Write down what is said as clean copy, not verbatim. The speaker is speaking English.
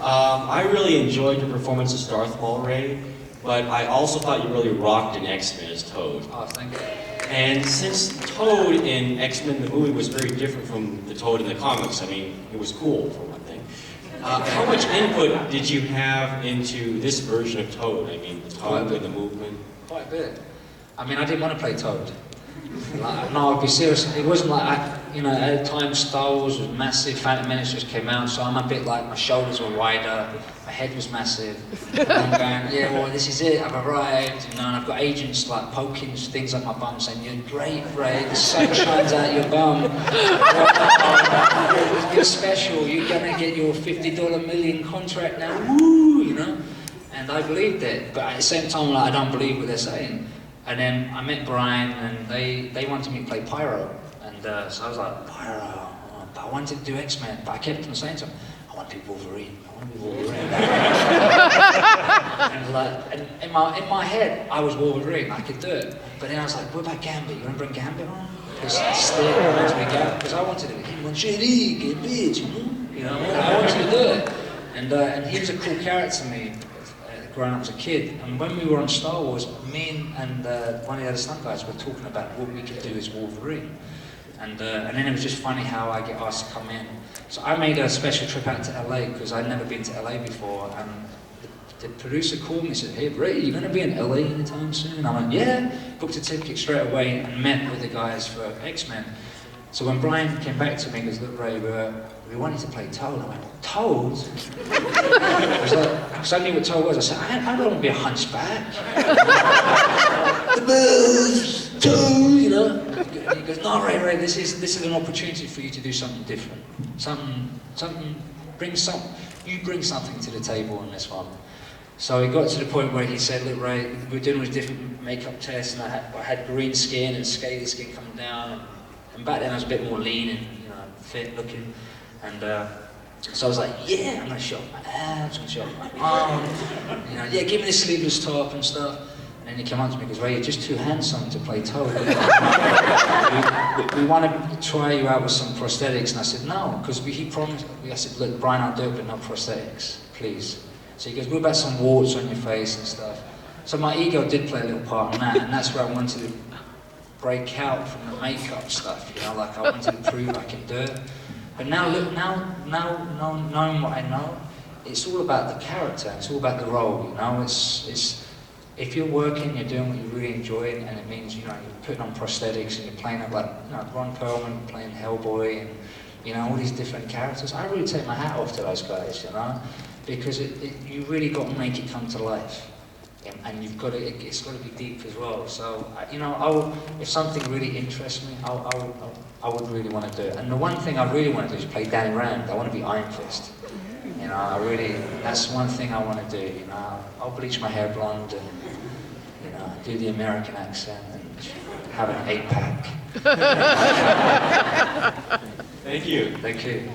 I really enjoyed your performance as Darth Maul, Ray, but I also thought you really rocked in X-Men as Toad. Oh, thank you. And since Toad in X-Men the movie was very different from the Toad in the comics, I mean, it was cool for one thing. How much input did you have into this version of Toad? I mean, the tongue and the movement? Quite a bit. I mean, I didn't want to play Toad. Like, no, I'll be serious. It wasn't like, at the time Star Wars was massive, Phantom Menace just came out, so I'm a bit like, my shoulders were wider, my head was massive. And I'm going, yeah, well, this is it, I've arrived, and I've got agents like poking things up my bum saying, you're great, Ray, the sun shines out your bum. You're special, you're gonna get your $50 million contract now, woo, And I believed it, but at the same time, like, I don't believe what they're saying. And then I met Brian, and they wanted me to play Pyro. And so I was like, Pyro, but I wanted to do X-Men. But I kept on saying to him, I want to be Wolverine, I want to be Wolverine. and in my head, I was Wolverine, I could do it. But then I was like, what about Gambit? You want to bring Gambit on? Because I wanted to be him on Shady, bitch, I wanted to do it. And he was a cool character to me. Growing up as a kid, and when we were on Star Wars, me and one of the other stunt guys were talking about what we could do as Wolverine, and then it was just funny how I get asked to come in. So I made a special trip out to LA because I'd never been to LA before, and the producer called me and said, "Hey Ray, you gonna be in LA anytime soon?" And I went, "Yeah." Booked a ticket straight away and met with the guys for X-Men. So when Brian came back to me, he goes, "Look, Ray, we want you to play Toad." I went, "Toad?" Because I knew what Toad was. I said, I don't want to be a hunchback. The birds, Toad, And he goes, "No, Ray, this is an opportunity for you to do something different. You bring something to the table in this one." So it got to the point where he said, "Look, Ray, we're doing with different makeup tests, and I had green skin and scaly skin coming down. And back then I was a bit more lean and fit looking, and so I was like, yeah, I'm gonna show off my abs, I'm gonna show off my arm, yeah, give me the sleeveless top and stuff. And then he came up to me and goes, "Ray, you're just too handsome to play Toad. we want to try you out with some prosthetics." And I said, "No," because he promised. I said, "Look, Brian, I'll do it, but no prosthetics, please." So he goes, "What about some warts on your face and stuff?" So my ego did play a little part in that, and that's where I wanted to break out from the makeup stuff, like I wanted to prove I could do it. But now look, now knowing what I know, it's all about the character, it's all about the role, it's if you're working, you're doing what you really enjoy, and it means, you're putting on prosthetics and you're playing up like, Ron Perlman playing Hellboy and, all these different characters. I really take my hat off to those guys, because you really got to make it come to life. And it's got to be deep as well. So, if something really interests me, I would really want to do it. And the one thing I really want to do is play Danny Rand. I want to be Iron Fist. That's one thing I want to do. I'll bleach my hair blonde and, do the American accent and have an 8-pack. Thank you. Thank you.